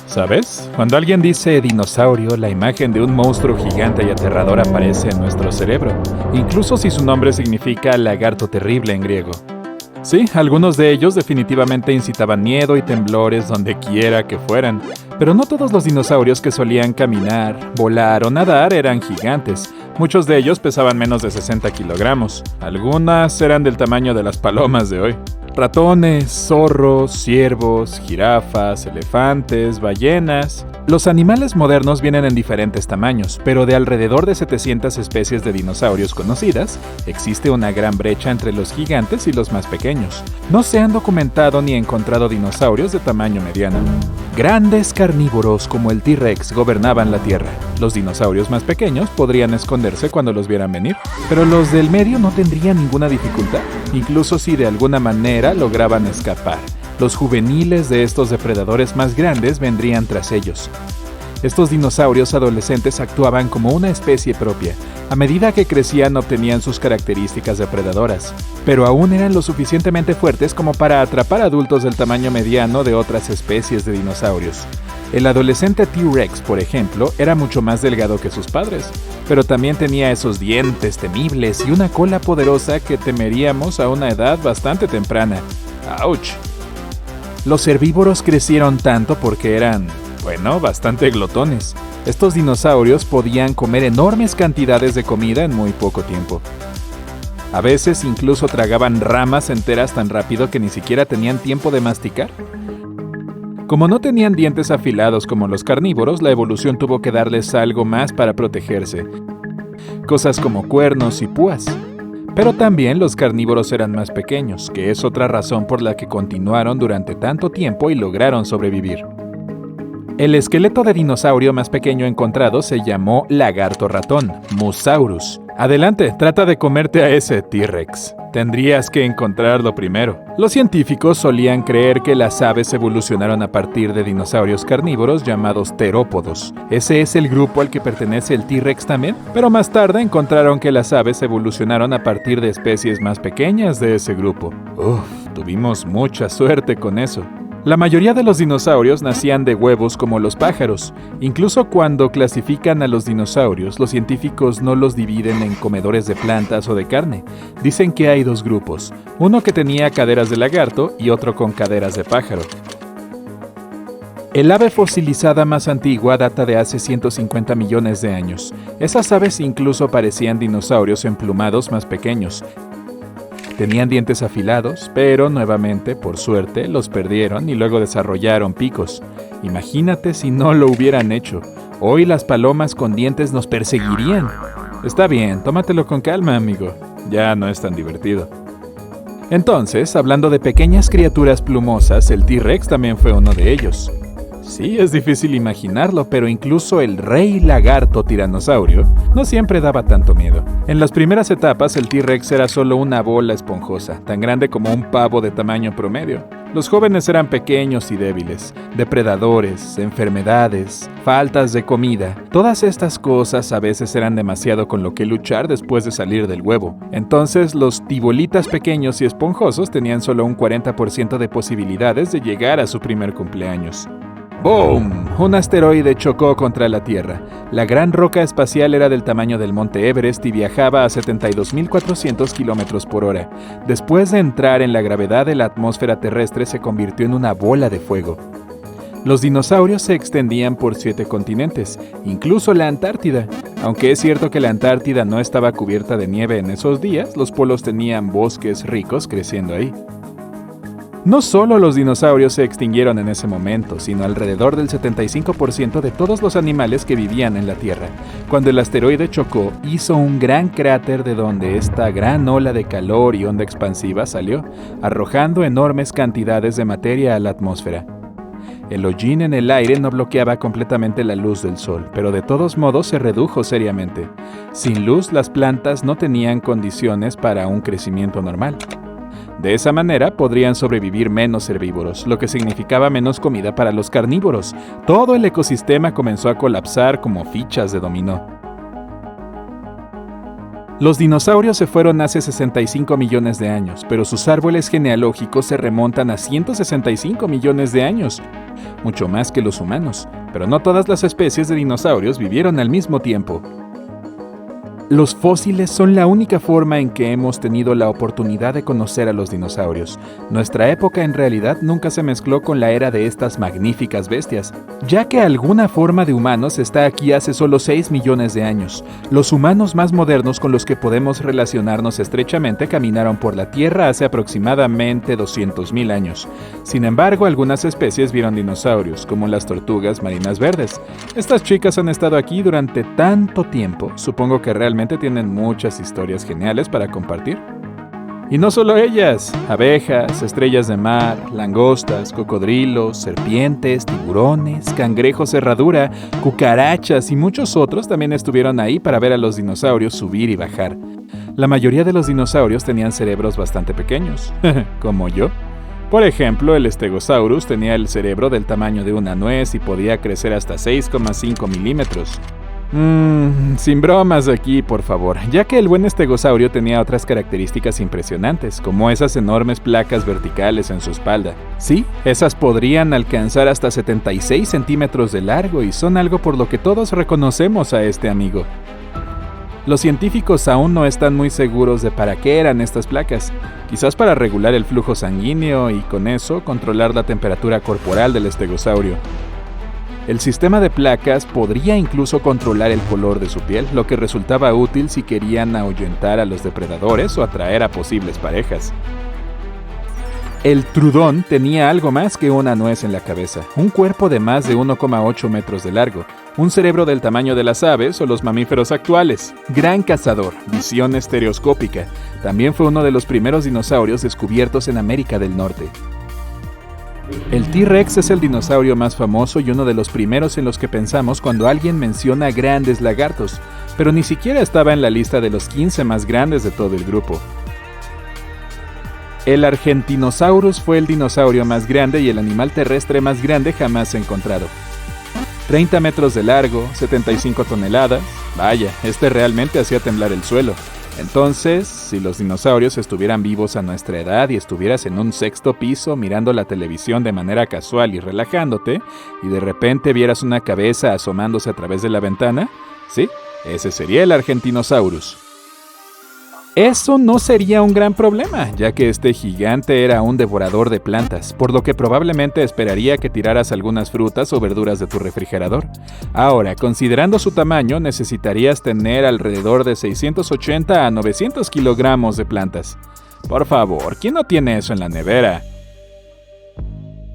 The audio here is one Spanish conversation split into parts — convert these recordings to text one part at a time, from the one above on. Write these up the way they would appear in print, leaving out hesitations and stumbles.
¿Sabes? Cuando alguien dice dinosaurio, la imagen de un monstruo gigante y aterrador aparece en nuestro cerebro, incluso si su nombre significa lagarto terrible en griego. Sí, algunos de ellos definitivamente incitaban miedo y temblores donde quiera que fueran, pero no todos los dinosaurios que solían caminar, volar o nadar eran gigantes. Muchos de ellos pesaban menos de 60 kilogramos. Algunas eran del tamaño de las palomas de hoy. Ratones, zorros, ciervos, jirafas, elefantes, ballenas. Los animales modernos vienen en diferentes tamaños, pero de alrededor de 700 especies de dinosaurios conocidas, existe una gran brecha entre los gigantes y los más pequeños. No se han documentado ni encontrado dinosaurios de tamaño mediano. Grandes carnívoros como el T-Rex gobernaban la Tierra. Los dinosaurios más pequeños podrían esconderse cuando los vieran venir, pero los del medio no tendrían ninguna dificultad, incluso si de alguna manera lograban escapar. Los juveniles de estos depredadores más grandes vendrían tras ellos. Estos dinosaurios adolescentes actuaban como una especie propia. A medida que crecían obtenían sus características depredadoras, pero aún eran lo suficientemente fuertes como para atrapar adultos del tamaño mediano de otras especies de dinosaurios. El adolescente T-Rex, por ejemplo, era mucho más delgado que sus padres, pero también tenía esos dientes temibles y una cola poderosa que temeríamos a una edad bastante temprana. ¡Auch! Los herbívoros crecieron tanto porque eran, bastante glotones. Estos dinosaurios podían comer enormes cantidades de comida en muy poco tiempo. A veces incluso tragaban ramas enteras tan rápido que ni siquiera tenían tiempo de masticar. Como no tenían dientes afilados como los carnívoros, la evolución tuvo que darles algo más para protegerse. Cosas como cuernos y púas. Pero también los carnívoros eran más pequeños, que es otra razón por la que continuaron durante tanto tiempo y lograron sobrevivir. El esqueleto de dinosaurio más pequeño encontrado se llamó lagarto ratón, Mosaurus. Adelante, trata de comerte a ese T-Rex. Tendrías que encontrarlo primero. Los científicos solían creer que las aves evolucionaron a partir de dinosaurios carnívoros llamados terópodos. Ese es el grupo al que pertenece el T-Rex también, pero más tarde encontraron que las aves evolucionaron a partir de especies más pequeñas de ese grupo. Tuvimos mucha suerte con eso. La mayoría de los dinosaurios nacían de huevos como los pájaros. Incluso cuando clasifican a los dinosaurios, los científicos no los dividen en comedores de plantas o de carne. Dicen que hay dos grupos, uno que tenía caderas de lagarto y otro con caderas de pájaro. El ave fosilizada más antigua data de hace 150 millones de años. Esas aves incluso parecían dinosaurios emplumados más pequeños. Tenían dientes afilados, pero nuevamente, por suerte, los perdieron y luego desarrollaron picos. Imagínate si no lo hubieran hecho. Hoy las palomas con dientes nos perseguirían. Está bien, tómatelo con calma, amigo. Ya no es tan divertido. Entonces, hablando de pequeñas criaturas plumosas, el T-Rex también fue uno de ellos. Sí, es difícil imaginarlo, pero incluso el rey lagarto tiranosaurio no siempre daba tanto miedo. En las primeras etapas, el T-Rex era solo una bola esponjosa, tan grande como un pavo de tamaño promedio. Los jóvenes eran pequeños y débiles, depredadores, enfermedades, faltas de comida. Todas estas cosas a veces eran demasiado con lo que luchar después de salir del huevo. Entonces, los tibolitas pequeños y esponjosos tenían solo un 40% de posibilidades de llegar a su primer cumpleaños. ¡Boom! Un asteroide chocó contra la Tierra. La gran roca espacial era del tamaño del monte Everest y viajaba a 72.400 kilómetros por hora. Después de entrar en la gravedad de la atmósfera terrestre, se convirtió en una bola de fuego. Los dinosaurios se extendían por 7 continentes, incluso la Antártida. Aunque es cierto que la Antártida no estaba cubierta de nieve en esos días, los polos tenían bosques ricos creciendo ahí. No solo los dinosaurios se extinguieron en ese momento, sino alrededor del 75% de todos los animales que vivían en la Tierra. Cuando el asteroide chocó, hizo un gran cráter de donde esta gran ola de calor y onda expansiva salió, arrojando enormes cantidades de materia a la atmósfera. El hollín en el aire no bloqueaba completamente la luz del sol, pero de todos modos se redujo seriamente. Sin luz, las plantas no tenían condiciones para un crecimiento normal. De esa manera podrían sobrevivir menos herbívoros, lo que significaba menos comida para los carnívoros. Todo el ecosistema comenzó a colapsar como fichas de dominó. Los dinosaurios se fueron hace 65 millones de años, pero sus árboles genealógicos se remontan a 165 millones de años. mucho más que los humanos, pero no todas las especies de dinosaurios vivieron al mismo tiempo. Los fósiles son la única forma en que hemos tenido la oportunidad de conocer a los dinosaurios. Nuestra época en realidad nunca se mezcló con la era de estas magníficas bestias, ya que alguna forma de humanos está aquí hace solo 6 millones de años. Los humanos más modernos con los que podemos relacionarnos estrechamente caminaron por la Tierra hace aproximadamente 200.000 años. Sin embargo, algunas especies vieron dinosaurios, como las tortugas marinas verdes. Estas chicas han estado aquí durante tanto tiempo, supongo que realmente tienen muchas historias geniales para compartir. Y no solo ellas, abejas, estrellas de mar, langostas, cocodrilos, serpientes, tiburones, cangrejos herradura, cucarachas y muchos otros también estuvieron ahí para ver a los dinosaurios subir y bajar. La mayoría de los dinosaurios tenían cerebros bastante pequeños, como yo. Por ejemplo, el Stegosaurus tenía el cerebro del tamaño de una nuez y podía crecer hasta 6,5 milímetros. Sin bromas aquí, por favor, ya que el buen estegosaurio tenía otras características impresionantes, como esas enormes placas verticales en su espalda. Sí, esas podrían alcanzar hasta 76 centímetros de largo y son algo por lo que todos reconocemos a este amigo. Los científicos aún no están muy seguros de para qué eran estas placas, quizás para regular el flujo sanguíneo y con eso controlar la temperatura corporal del estegosaurio. El sistema de placas podría incluso controlar el color de su piel, lo que resultaba útil si querían ahuyentar a los depredadores o atraer a posibles parejas. El Trudón tenía algo más que una nuez en la cabeza, un cuerpo de más de 1,8 metros de largo, un cerebro del tamaño de las aves o los mamíferos actuales, gran cazador, visión estereoscópica. También fue uno de los primeros dinosaurios descubiertos en América del Norte. El T-Rex es el dinosaurio más famoso y uno de los primeros en los que pensamos cuando alguien menciona grandes lagartos, pero ni siquiera estaba en la lista de los 15 más grandes de todo el grupo. El Argentinosaurus fue el dinosaurio más grande y el animal terrestre más grande jamás encontrado. 30 metros de largo, 75 toneladas, vaya, este realmente hacía temblar el suelo. Entonces, si los dinosaurios estuvieran vivos a nuestra edad y estuvieras en un sexto piso mirando la televisión de manera casual y relajándote, y de repente vieras una cabeza asomándose a través de la ventana, sí, ese sería el Argentinosaurus. Eso no sería un gran problema, ya que este gigante era un devorador de plantas, por lo que probablemente esperaría que tiraras algunas frutas o verduras de tu refrigerador. Ahora, considerando su tamaño, necesitarías tener alrededor de 680 a 900 kilogramos de plantas. Por favor, ¿quién no tiene eso en la nevera?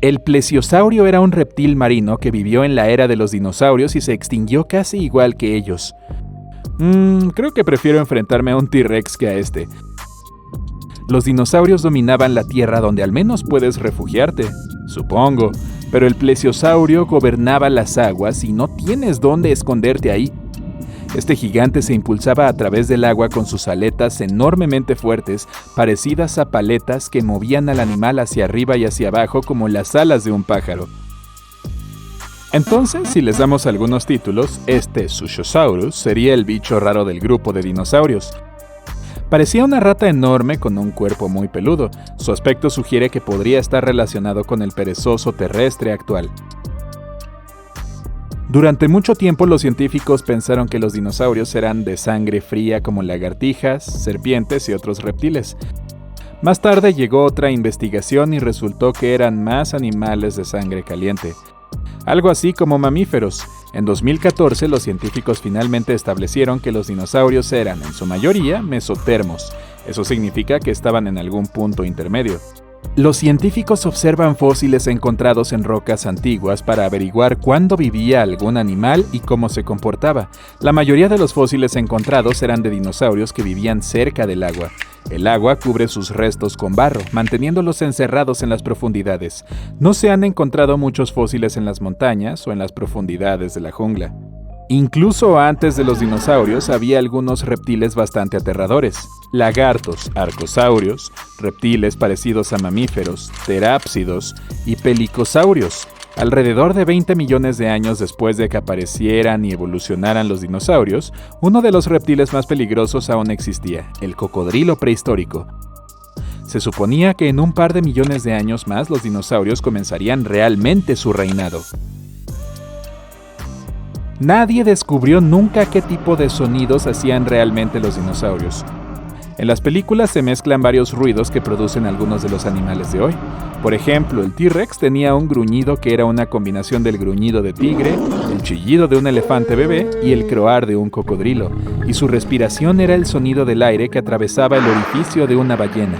El plesiosaurio era un reptil marino que vivió en la era de los dinosaurios y se extinguió casi igual que ellos. Creo que prefiero enfrentarme a un T-Rex que a este. Los dinosaurios dominaban la tierra donde al menos puedes refugiarte, supongo, pero el plesiosaurio gobernaba las aguas y no tienes dónde esconderte ahí. Este gigante se impulsaba a través del agua con sus aletas enormemente fuertes, parecidas a paletas que movían al animal hacia arriba y hacia abajo como las alas de un pájaro. Entonces, si les damos algunos títulos, este Sushosaurus sería el bicho raro del grupo de dinosaurios. Parecía una rata enorme con un cuerpo muy peludo. Su aspecto sugiere que podría estar relacionado con el perezoso terrestre actual. Durante mucho tiempo los científicos pensaron que los dinosaurios eran de sangre fría como lagartijas, serpientes y otros reptiles. Más tarde llegó otra investigación y resultó que eran más animales de sangre caliente. Algo así como mamíferos. En 2014 los científicos finalmente establecieron que los dinosaurios eran, en su mayoría, mesotermos. Eso significa que estaban en algún punto intermedio. Los científicos observan fósiles encontrados en rocas antiguas para averiguar cuándo vivía algún animal y cómo se comportaba. La mayoría de los fósiles encontrados eran de dinosaurios que vivían cerca del agua. El agua cubre sus restos con barro, manteniéndolos encerrados en las profundidades. No se han encontrado muchos fósiles en las montañas o en las profundidades de la jungla. Incluso antes de los dinosaurios había algunos reptiles bastante aterradores. Lagartos, arcosaurios, reptiles parecidos a mamíferos, terápsidos y pelicosaurios. Alrededor de 20 millones de años después de que aparecieran y evolucionaran los dinosaurios, uno de los reptiles más peligrosos aún existía, el cocodrilo prehistórico. Se suponía que en un par de millones de años más los dinosaurios comenzarían realmente su reinado. Nadie descubrió nunca qué tipo de sonidos hacían realmente los dinosaurios. En las películas se mezclan varios ruidos que producen algunos de los animales de hoy. Por ejemplo, el T-Rex tenía un gruñido que era una combinación del gruñido de tigre, el chillido de un elefante bebé y el croar de un cocodrilo, y su respiración era el sonido del aire que atravesaba el orificio de una ballena.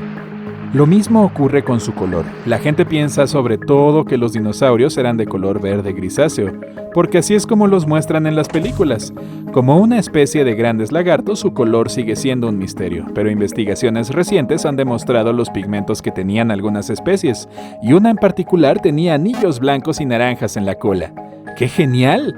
Lo mismo ocurre con su color. La gente piensa sobre todo que los dinosaurios eran de color verde grisáceo, porque así es como los muestran en las películas. Como una especie de grandes lagartos, su color sigue siendo un misterio, pero investigaciones recientes han demostrado los pigmentos que tenían algunas especies, y una en particular tenía anillos blancos y naranjas en la cola. ¡Qué genial!